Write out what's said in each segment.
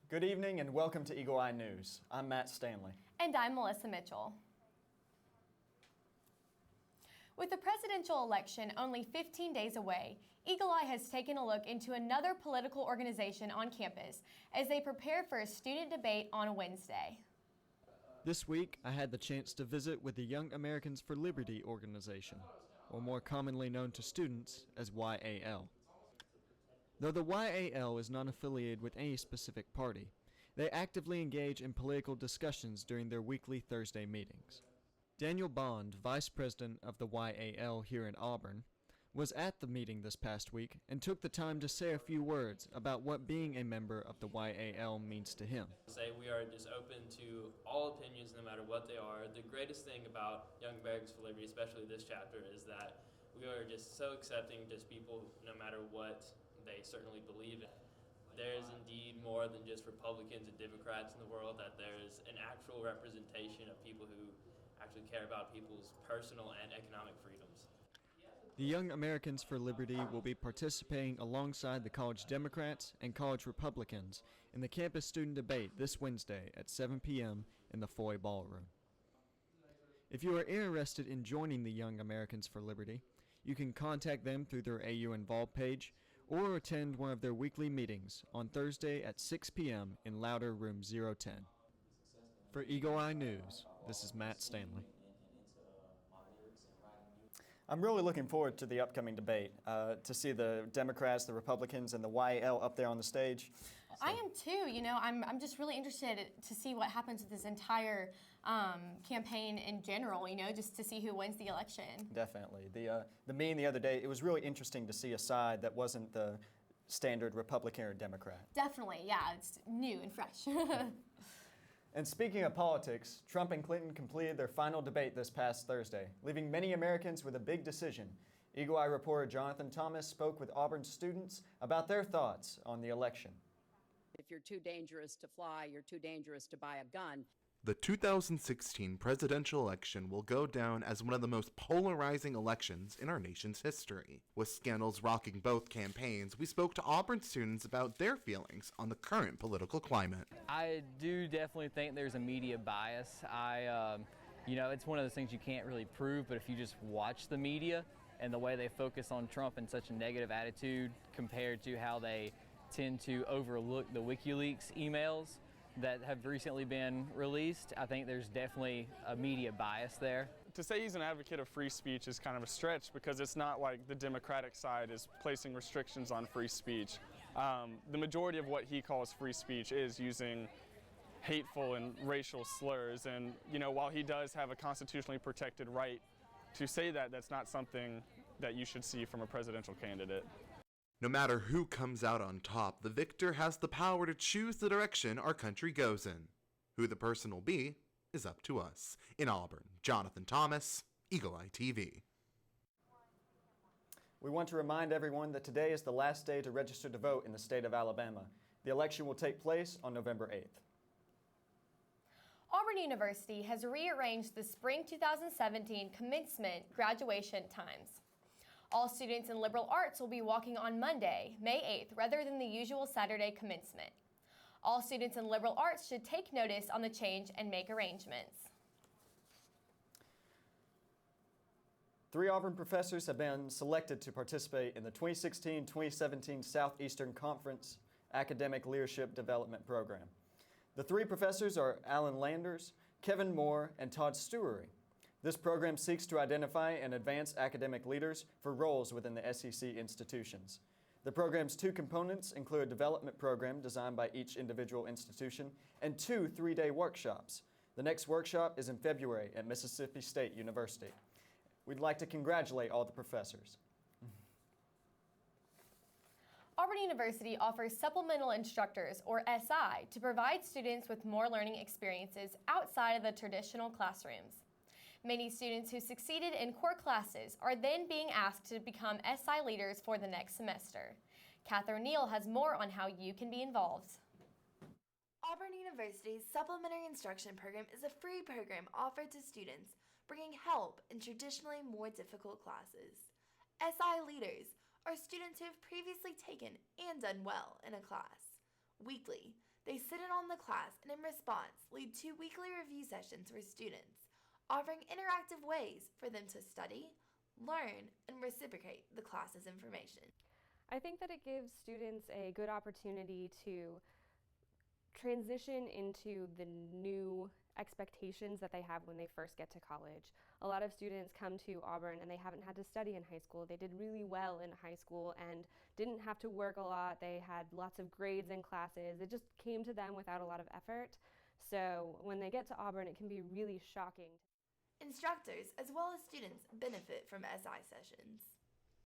Good evening and welcome to Eagle Eye News. I'm Matt Stanley. And I'm Melissa Mitchell. With the presidential election only 15 days away, Eagle Eye has taken a look into another political organization on campus as they prepare for a student debate on Wednesday. This week, I had the chance to visit with the Young Americans for Liberty organization, or more commonly known to students as YAL. Though the YAL is not affiliated with any specific party, they actively engage in political discussions during their weekly Thursday meetings. Daniel Bond, vice president of the YAL here in Auburn, was at the meeting this past week and took the time to say a few words about what being a member of the YAL means to him. We are just open to all opinions no matter what they are. The greatest thing about Young Americans for Liberty, especially this chapter, is that we are just so accepting just people no matter what they certainly believe in. There is indeed more than just Republicans and Democrats in the world, that there is an actual representation of people who actually care about people's personal and economic freedoms. The Young Americans for Liberty will be participating alongside the College Democrats and College Republicans in the campus student debate this Wednesday at 7 p.m. in the Foy Ballroom. If you are interested in joining the Young Americans for Liberty, you can contact them through their AU Involved page or attend one of their weekly meetings on Thursday at 6 p.m. in Louder Room 010. For Eagle Eye News, this is Matt Stanley. I'm really looking forward to the upcoming debate, to see the Democrats, the Republicans, and the YAL up there on the stage. I am too. You know, I'm just really interested to see what happens with this entire campaign in general, you know, just to see who wins the election. Definitely. The meeting the other day, it was really interesting to see a side that wasn't the standard Republican or Democrat. Definitely, yeah, it's new and fresh. And speaking of politics, Trump and Clinton completed their final debate this past Thursday, leaving many Americans with a big decision. Eagle Eye reporter Jonathan Thomas spoke with Auburn students about their thoughts on the election. If you're too dangerous to fly, you're too dangerous to buy a gun. The 2016 presidential election will go down as one of the most polarizing elections in our nation's history. With scandals rocking both campaigns, we spoke to Auburn students about their feelings on the current political climate. I do definitely think there's a media bias. You know, it's one of those things you can't really prove, but if you just watch the media and the way they focus on Trump in such a negative attitude compared to how they tend to overlook the WikiLeaks emails that have recently been released, I think there's definitely a media bias there. To say he's an advocate of free speech is kind of a stretch, because it's not like the Democratic side is placing restrictions on free speech. The majority of what he calls free speech is using hateful and racial slurs, and you know, while he does have a constitutionally protected right to say that, that's not something that you should see from a presidential candidate. No matter who comes out on top, the victor has the power to choose the direction our country goes in. Who the person will be is up to us. In Auburn, Jonathan Thomas, Eagle Eye TV. We want to remind everyone that today is the last day to register to vote in the state of Alabama. The election will take place on November 8th. Auburn University has rearranged the spring 2017 commencement graduation times. All students in liberal arts will be walking on Monday, May 8th, rather than the usual Saturday commencement. All students in liberal arts should take notice on the change and make arrangements. 3 Auburn professors have been selected to participate in the 2016-2017 Southeastern Conference Academic Leadership Development Program. The 3 professors are Alan Landers, Kevin Moore, and Todd Stewary. This program seeks to identify and advance academic leaders for roles within the SEC institutions. The program's 2 components include a development program designed by each individual institution and 2 3-day workshops. The next workshop is in February at Mississippi State University. We'd like to congratulate all the professors. Auburn University offers supplemental instructors, or SI, to provide students with more learning experiences outside of the traditional classrooms. Many students who succeeded in core classes are then being asked to become SI leaders for the next semester. Catherine Neal has more on how you can be involved. Auburn University's Supplementary Instruction Program is a free program offered to students, bringing help in traditionally more difficult classes. SI leaders are students who have previously taken and done well in a class. Weekly, They sit in on the class and in response lead 2 weekly review sessions for students, offering interactive ways for them to study, learn, and reciprocate the class's information. I think that it gives students a good opportunity to transition into the new expectations that they have when they first get to college. A lot of students come to Auburn and they haven't had to study in high school. They did really well in high school and didn't have to work a lot. They had lots of grades in classes. It just came to them without a lot of effort. So when they get to Auburn, it can be really shocking. Instructors, as well as students, benefit from SI sessions.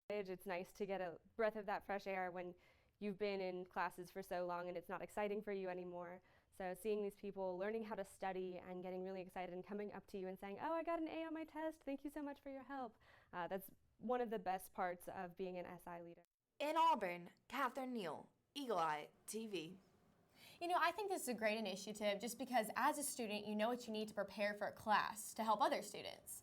It's nice to get a breath of that fresh air when you've been in classes for so long and it's not exciting for you anymore. So seeing these people learning how to study and getting really excited and coming up to you and saying, "Oh, I got an A on my test, thank you so much for your help." That's one of the best parts of being an SI leader. In Auburn, Catherine Neal, Eagle Eye TV. You know, I think this is a great initiative just because as a student, you know what you need to prepare for a class to help other students.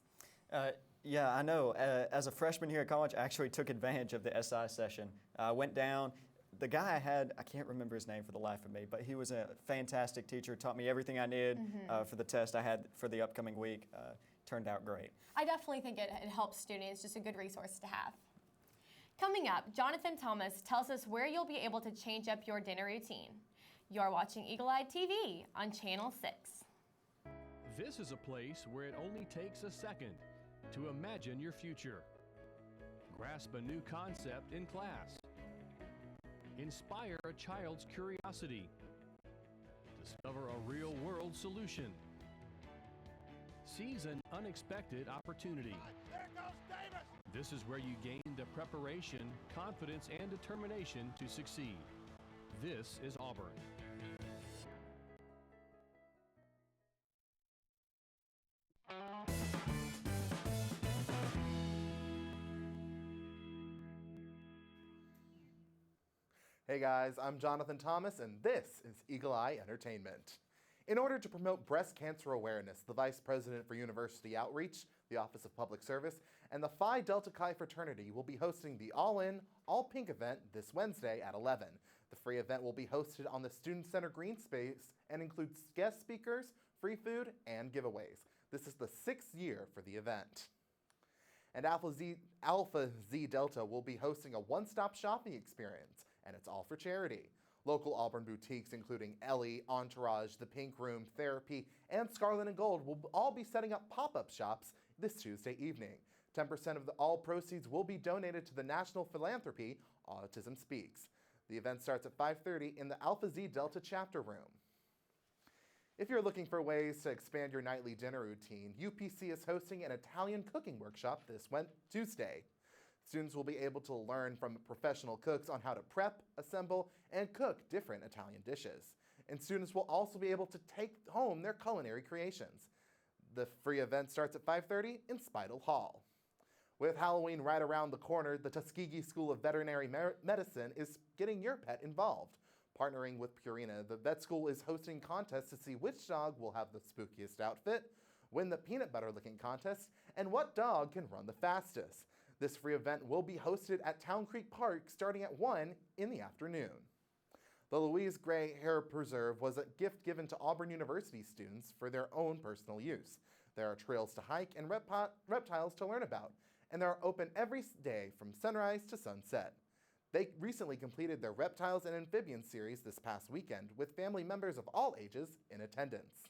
Yeah, I know. As a freshman here at college, I actually took advantage of the SI session. I went down. The guy I had, I can't remember his name for the life of me, but he was a fantastic teacher, taught me everything I needed for the test I had for the upcoming week. Turned out great. I definitely think it helps students, just a good resource to have. Coming up, Jonathan Thomas tells us where you'll be able to change up your dinner routine. You're watching Eagle Eye TV on Channel 6. This is a place where it only takes a second to imagine your future. Grasp a new concept in class. Inspire a child's curiosity. Discover a real-world solution. Seize an unexpected opportunity. There goes Davis! This is where you gain the preparation, confidence, and determination to succeed. This is Auburn. Hey guys, I'm Jonathan Thomas, and this is Eagle Eye Entertainment. In order to promote breast cancer awareness, the Vice President for University Outreach, the Office of Public Service, and the Phi Delta Chi fraternity will be hosting the All-In, All-Pink event this Wednesday at 11. The free event will be hosted on the Student Center green space and includes guest speakers, free food, and giveaways. This is the 6th year for the event. And Alpha Z Delta will be hosting a one-stop shopping experience, and it's all for charity. Local Auburn boutiques including Ellie, Entourage, The Pink Room, Therapy, and Scarlet and Gold will all be setting up pop-up shops this Tuesday evening. 10% of all proceeds will be donated to the National Philanthropy Autism Speaks. The event starts at 5:30 in the Alpha Z Delta chapter room. If you're looking for ways to expand your nightly dinner routine, UPC is hosting an Italian cooking workshop this Tuesday. Students will be able to learn from professional cooks on how to prep, assemble, and cook different Italian dishes. And students will also be able to take home their culinary creations. The free event starts at 5:30 in Speidel Hall. With Halloween right around the corner, the Tuskegee School of Veterinary Medicine is getting your pet involved. Partnering with Purina, the vet school is hosting contests to see which dog will have the spookiest outfit, win the peanut butter licking contest, and what dog can run the fastest. This free event will be hosted at Town Creek Park starting at 1 in the afternoon. The Louise Gray Hair Preserve was a gift given to Auburn University students for their own personal use. There are trails to hike and reptiles to learn about, and they are open every day from sunrise to sunset. They recently completed their Reptiles and Amphibians series this past weekend with family members of all ages in attendance.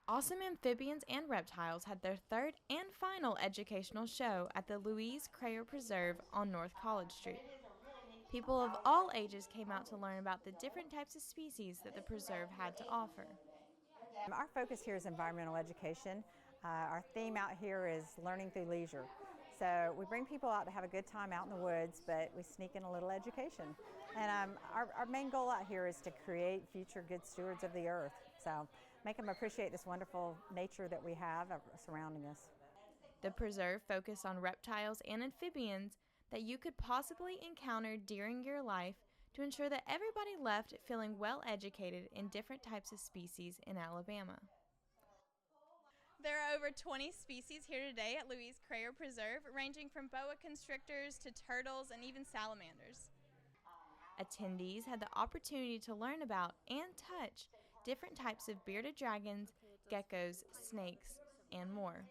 Awesome Amphibians and Reptiles had their third and final educational show at the Louise Crayer Preserve on North College Street. People of all ages came out to learn about the different types of species that the preserve had to offer. Our focus here is environmental education. Our theme out here is learning through leisure. So we bring people out to have a good time out in the woods, but we sneak in a little education. And our main goal out here is to create future good stewards of the earth. So make them appreciate this wonderful nature that we have surrounding us. The preserve focused on reptiles and amphibians that you could possibly encounter during your life to ensure that everybody left feeling well educated in different types of species in Alabama. There are over 20 species here today at Louise Crayer Preserve, ranging from boa constrictors to turtles and even salamanders. Attendees had the opportunity to learn about and touch different types of bearded dragons, geckos, snakes, and more.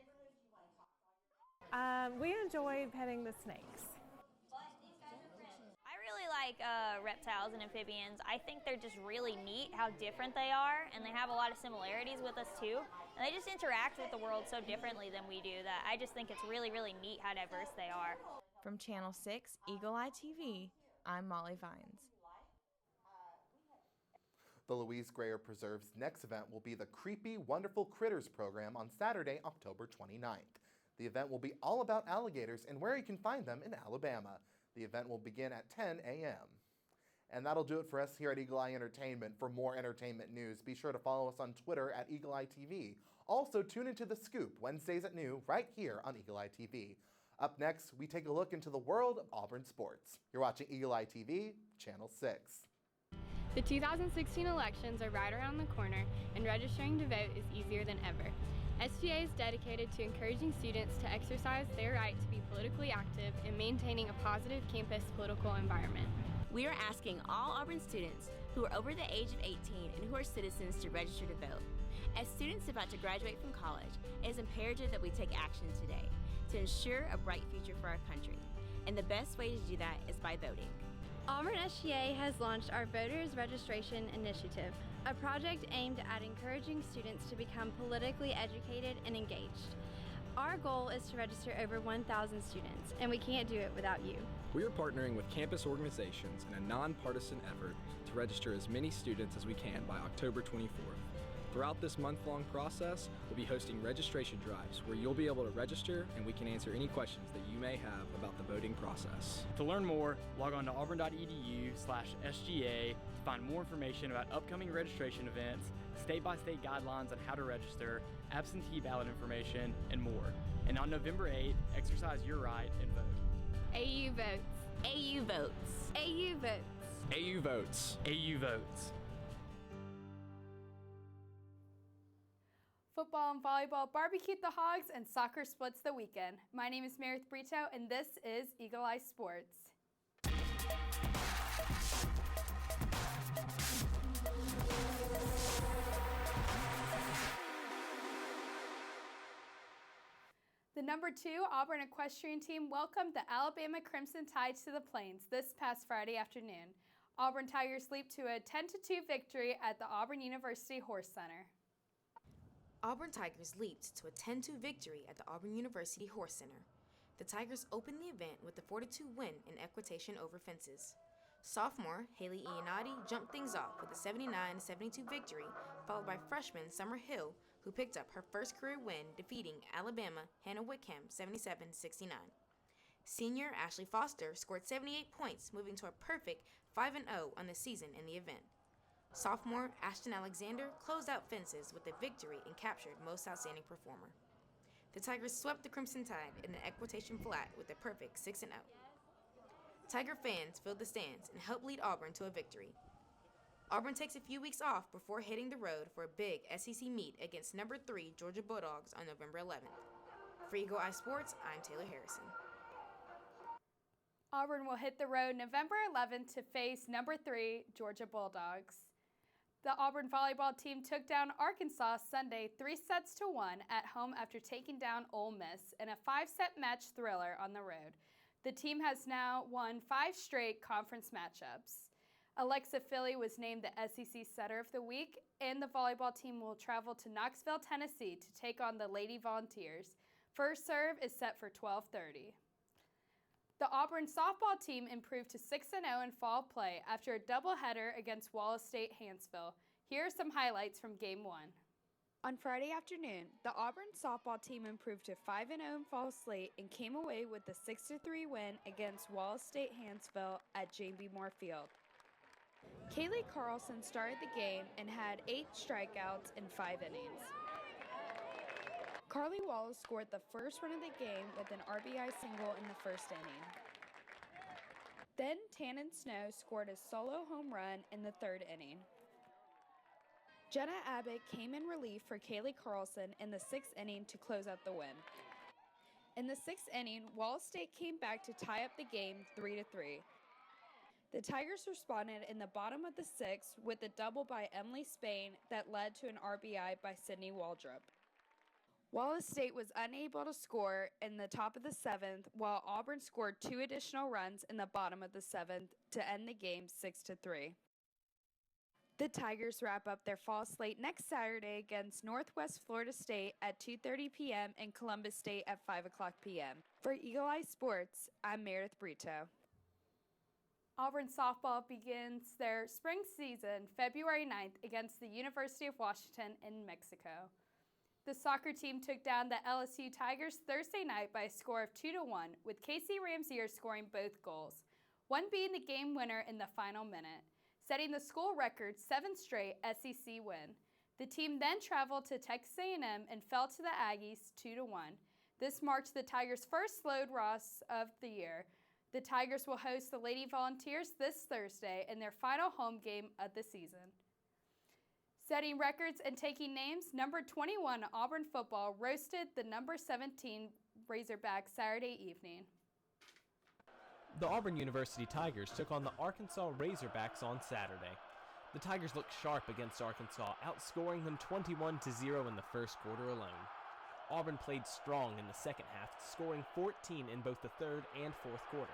We enjoyed petting the snakes. I really like reptiles and amphibians. I think they're just really neat how different they are, and they have a lot of similarities with us too. And they just interact with the world so differently than we do that I just think it's really, really neat how diverse they are. From Channel 6 Eagle Eye TV, I'm Molly Vines. The Louise Grayer Preserve's next event will be the Creepy Wonderful Critters program on Saturday, October 29th. The event will be all about alligators and where you can find them in Alabama. The event will begin at 10 a.m. And that'll do it for us here at Eagle Eye Entertainment. For more entertainment news, be sure to follow us on Twitter at Eagle Eye TV. Also, tune into The Scoop Wednesdays at noon right here on Eagle Eye TV. Up next, we take a look into the world of Auburn sports. You're watching Eagle Eye TV, Channel 6. The 2016 elections are right around the corner, and registering to vote is easier than ever. SGA is dedicated to encouraging students to exercise their right to be politically active and maintaining a positive campus political environment. We are asking all Auburn students who are over the age of 18 and who are citizens to register to vote. As students about to graduate from college, it is imperative that we take action today to ensure a bright future for our country. And the best way to do that is by voting. Auburn SGA has launched our Voters Registration Initiative, a project aimed at encouraging students to become politically educated and engaged. Our goal is to register over 1,000 students, and we can't do it without you. We are partnering with campus organizations in a nonpartisan effort to register as many students as we can by October 24th. Throughout this month-long process, we'll be hosting registration drives where you'll be able to register and we can answer any questions that you may have about the voting process. To learn more, log on to auburn.edu/SGA to find more information about upcoming registration events, state-by-state guidelines on how to register, absentee ballot information, and more. And on November 8th, exercise your right and vote. AU votes. AU votes. AU votes. AU votes. AU votes. Football and volleyball barbecued the Hogs, and soccer splits the weekend. My name is Meredith Brito, and this is Eagle Eye Sports. The number 2 Auburn equestrian team welcomed the Alabama Crimson Tide to the Plains this past Friday afternoon. Auburn Tigers leaped to a 10-2 victory at the Auburn University Horse Center. Auburn Tigers leaped to a 10-2 victory at the Auburn University Horse Center. The Tigers opened the event with a 4-2 win in equitation over fences. Sophomore Haley Iannotti jumped things off with a 79-72 victory, followed by freshman Summer Hill, who picked up her first career win, defeating Alabama Hannah Wickham 77-69. Senior Ashley Foster scored 78 points, moving to a perfect 5-0 on the season in the event. Sophomore Ashton Alexander closed out fences with a victory and captured Most Outstanding Performer. The Tigers swept the Crimson Tide in an equitation flat with a perfect 6-0. Tiger fans filled the stands and helped lead Auburn to a victory. Auburn takes a few weeks off before hitting the road for a big SEC meet against number 3 Georgia Bulldogs on November 11th. For Eagle Eye Sports, I'm Taylor Harrison. Auburn will hit the road November 11th to face number 3 Georgia Bulldogs. The Auburn volleyball team took down Arkansas Sunday 3-1 at home after taking down Ole Miss in a 5-set match thriller on the road. The team has now won 5 straight conference matchups. Alexa Philly was named the SEC Setter of the Week, and the volleyball team will travel to Knoxville, Tennessee to take on the Lady Volunteers. First serve is set for 12:30. The Auburn softball team improved to 6-0 in fall play after a doubleheader against Wallace State Hansville. Here are some highlights from Game 1. On Friday afternoon, the Auburn softball team improved to 5-0 in fall slate and came away with a 6-3 win against Wallace State Hansville at J.B. Moore Field. Kaylee Carlson started the game and had 8 strikeouts in 5 innings. Carly Wallace scored the first run of the game with an RBI single in the first inning. Then Tannen Snow scored a solo home run in the 3rd inning. Jenna Abbott came in relief for Kaylee Carlson in the 6th inning to close out the win. In the 6th inning, Wallace State came back to tie up the game 3-3. The Tigers responded in the bottom of the sixth with a double by Emily Spain that led to an RBI by Sydney Waldrop. Wallace State was unable to score in the top of the seventh, while Auburn scored 2 additional runs in the bottom of the seventh to end the game 6-3. The Tigers wrap up their fall slate next Saturday against Northwest Florida State at 2:30 p.m. and Columbus State at 5 o'clock p.m. For Eagle Eye Sports, I'm Meredith Brito. Auburn softball begins their spring season February 9th against the University of Washington in Mexico. The soccer team took down the LSU Tigers Thursday night by a score of 2-1, with Casey Ramsier scoring both goals, one being the game winner in the final minute, setting the school record 7th straight SEC win. The team then traveled to Texas A&M and fell to the Aggies 2-1. This marks the Tigers' first road loss of the year. The Tigers will host the Lady Volunteers this Thursday in their final home game of the season. Setting records and taking names, number 21 Auburn football roasted the number 17 Razorbacks Saturday evening. The Auburn University Tigers took on the Arkansas Razorbacks on Saturday. The Tigers looked sharp against Arkansas, outscoring them 21-0 in the first quarter alone. Auburn played strong in the second half, scoring 14 in both the third and fourth quarter.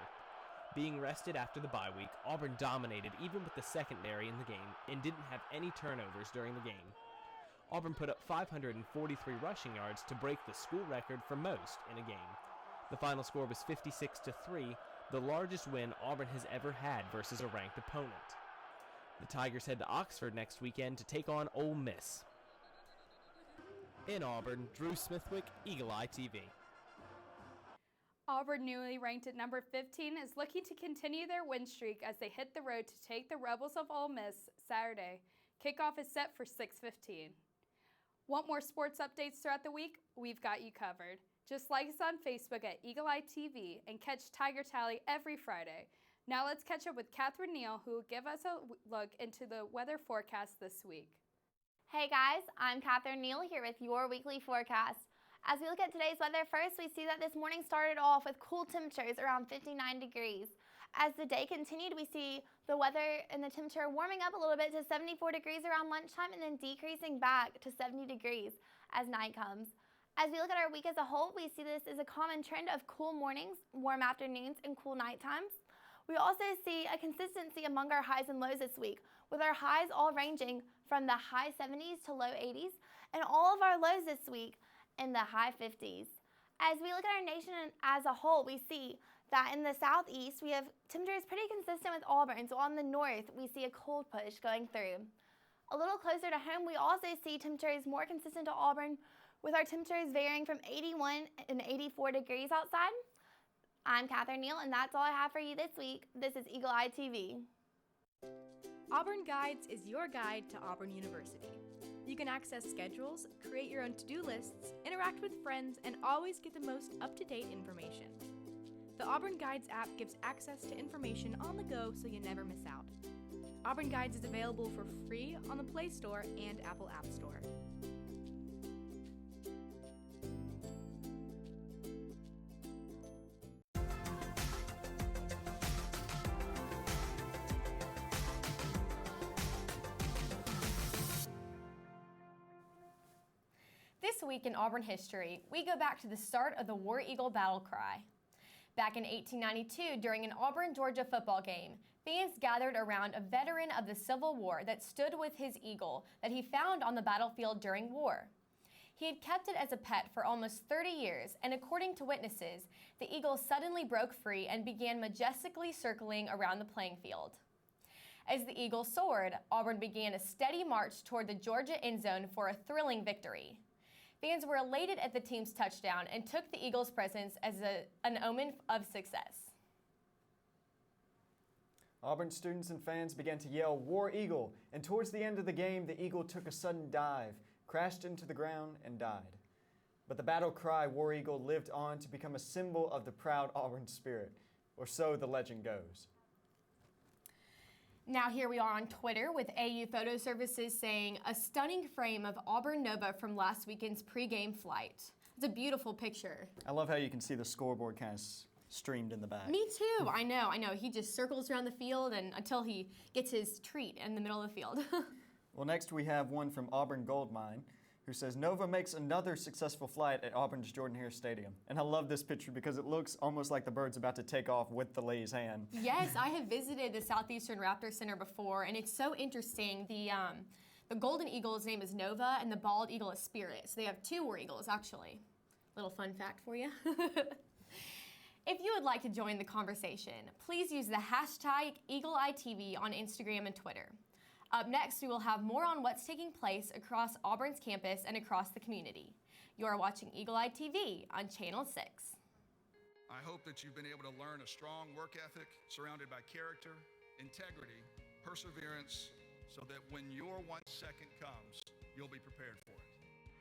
Being rested after the bye week, Auburn dominated even with the secondary in the game and didn't have any turnovers during the game. Auburn put up 543 rushing yards to break the school record for most in a game. The final score was 56-3, the largest win Auburn has ever had versus a ranked opponent. The Tigers head to Oxford next weekend to take on Ole Miss. In Auburn, Drew Smithwick, Eagle Eye TV. Auburn, newly ranked at number 15, is looking to continue their win streak as they hit the road to take the Rebels of Ole Miss Saturday. Kickoff is set for 6:15. Want more sports updates throughout the week? We've got you covered. Just like us on Facebook at Eagle Eye TV and catch Tiger Tally every Friday. Now let's catch up with Catherine Neal, who will give us a look into the weather forecast this week. Hey guys, I'm Catherine Neal here with your weekly forecast. As we look at today's weather first, we see that this morning started off with cool temperatures around 59 degrees. As the day continued, we see the weather and the temperature warming up a little bit to 74 degrees around lunchtime and then decreasing back to 70 degrees as night comes. As we look at our week as a whole, we see this as a common trend of cool mornings, warm afternoons, and cool night times. We also see a consistency among our highs and lows this week, with our highs all ranging from the high 70s to low 80s, and all of our lows this week in the high 50s. As we look at our nation as a whole, we see that in the southeast, we have temperatures pretty consistent with Auburn, so on the north, we see a cold push going through. A little closer to home, we also see temperatures more consistent to Auburn, with our temperatures varying from 81 and 84 degrees outside. I'm Catherine Neal, and that's all I have for you this week. This is Eagle Eye TV. Auburn Guides is your guide to Auburn University. You can access schedules, create your own to-do lists, interact with friends, and always get the most up-to-date information. The Auburn Guides app gives access to information on the go so you never miss out. Auburn Guides is available for free on the Play Store and Apple App Store. This week in Auburn history, we go back to the start of the War Eagle battle cry. Back in 1892, during an Auburn-Georgia football game, fans gathered around a veteran of the Civil War that stood with his eagle that he found on the battlefield during war. He had kept it as a pet for almost 30 years, and according to witnesses, the eagle suddenly broke free and began majestically circling around the playing field. As the eagle soared, Auburn began a steady march toward the Georgia end zone for a thrilling victory. Fans were elated at the team's touchdown and took the Eagles' presence as an omen of success. Auburn students and fans began to yell, "War Eagle," and towards the end of the game, the eagle took a sudden dive, crashed into the ground, and died. But the battle cry, "War Eagle," lived on to become a symbol of the proud Auburn spirit, or so the legend goes. Now here we are on Twitter with AU Photo Services saying, "A stunning frame of Auburn Nova from last weekend's pregame flight." It's a beautiful picture. I love how you can see the scoreboard kind of streamed in the back. Me too. I know. He just circles around the field and until he gets his treat in the middle of the field. Well, next we have one from Auburn Goldmine, who says, Nova makes another successful flight at Auburn's Jordan-Hare Stadium. And I love this picture because it looks almost like the bird's about to take off with the Lay's hand. Yes, I have visited the Southeastern Raptor Center before, and it's so interesting. The golden eagle's name is Nova, and the bald eagle is Spirit. So they have two war eagles, actually. Little fun fact for you. If you would like to join the conversation, please use the hashtag EagleEyeTV on Instagram and Twitter. Up next, we will have more on what's taking place across Auburn's campus and across the community. You are watching Eagle Eye TV on Channel 6. I hope that you've been able to learn a strong work ethic surrounded by character, integrity, perseverance, so that when your 1 second comes, you'll be prepared for it.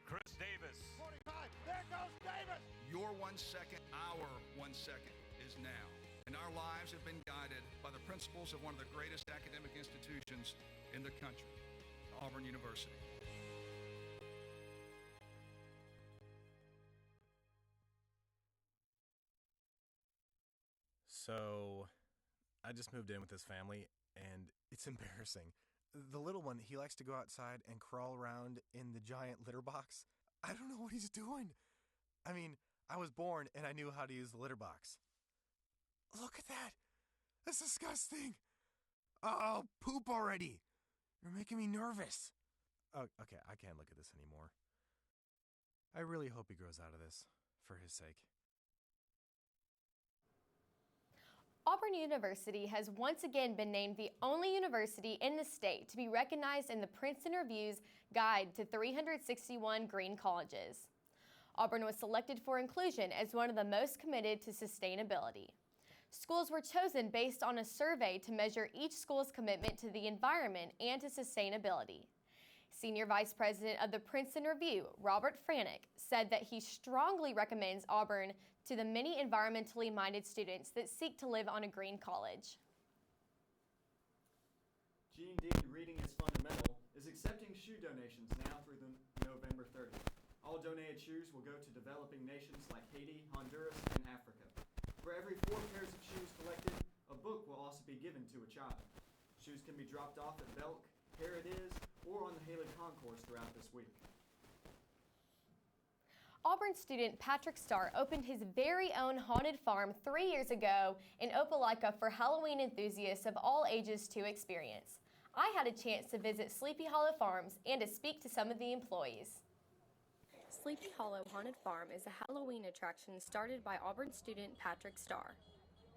Chris Davis. 45, there goes Davis! Your 1 second, our 1 second is now. And our lives have been guided by the principles of one of the greatest academic institutions in the country, Auburn University. So, I just moved in with his family, and it's embarrassing. The little one, he likes to go outside and crawl around in the giant litter box. I don't know what he's doing. I mean, I was born and I knew how to use the litter box. Look at that. That's disgusting. Oh, poop already. You're making me nervous. Oh, okay, I can't look at this anymore. I really hope he grows out of this, for his sake. Auburn University has once again been named the only university in the state to be recognized in the Princeton Review's Guide to 361 Green Colleges. Auburn was selected for inclusion as one of the most committed to sustainability. Schools were chosen based on a survey to measure each school's commitment to the environment and to sustainability. Senior Vice President of the Princeton Review, Robert Franick, said that he strongly recommends Auburn to the many environmentally minded students that seek to live on a green college. Gene Dean Reading is Fundamental is accepting shoe donations now through November 30th. All donated shoes will go to developing nations like Haiti, Honduras, and Africa. For every 4 pairs of shoes collected, a book will also be given to a child. Shoes can be dropped off at Belk, Here It Is, or on the Haley Concourse throughout this week. Auburn student Patrick Starr opened his very own haunted farm 3 years ago in Opelika for Halloween enthusiasts of all ages to experience. I had a chance to visit Sleepy Hollow Farms and to speak to some of the employees. Sleepy Hollow Haunted Farm is a Halloween attraction started by Auburn student Patrick Starr.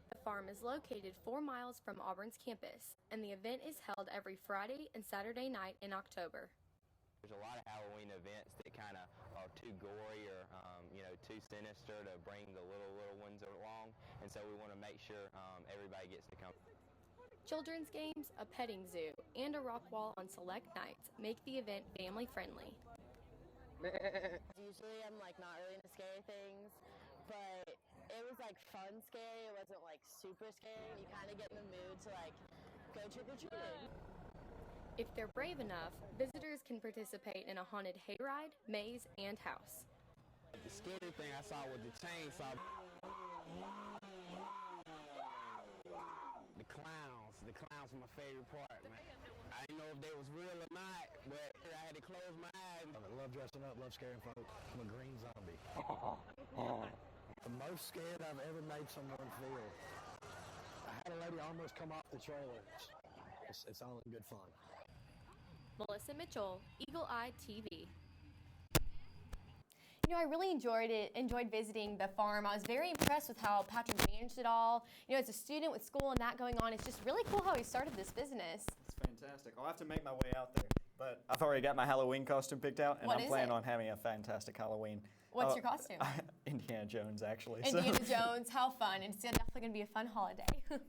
The farm is located 4 miles from Auburn's campus, and the event is held every Friday and Saturday night in October. There's a lot of Halloween events that kind of are too gory or, too sinister to bring the little ones along, and so we want to make sure everybody gets to come. Children's games, a petting zoo, and a rock wall on select nights make the event family-friendly. Usually I'm not really into scary things, but it was fun scary. It wasn't super scary. You kind of get in the mood to go trick-or-treating. If they're brave enough, visitors can participate in a haunted hayride, maze, and house. The scary thing I saw was the chainsaw. The clowns were my favorite part, man. I didn't know if they was real or not, but I had to close my eyes. I love dressing up, love scaring folk. I'm a green zombie. The most scared I've ever made someone feel. I had a lady almost come off the trailer. It's all in good fun. Melissa Mitchell, Eagle Eye TV. I really enjoyed visiting the farm. I was very impressed with how Patrick managed it all. As a student with school and that going on, it's just really cool how he started this business. It's fantastic. I'll have to make my way out there. But I've already got my Halloween costume picked out, and I'm planning on having a fantastic Halloween. What's your costume? Indiana Jones, actually. Indiana Jones, how fun. It's definitely going to be a fun holiday. Well,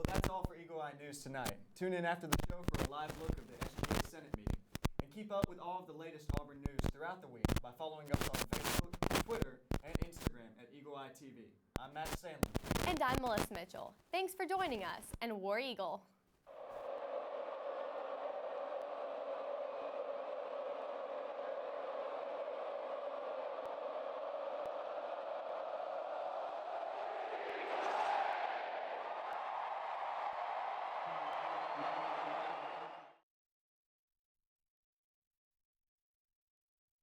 that's all for Eagle Eye News tonight. Tune in after the show for a live look of the SGA Senate meeting. And keep up with all of the latest Auburn news throughout the week by following us on Facebook, Twitter, and Instagram at Eagle Eye TV. I'm Matt Sandlin. And I'm Melissa Mitchell. Thanks for joining us, and War Eagle.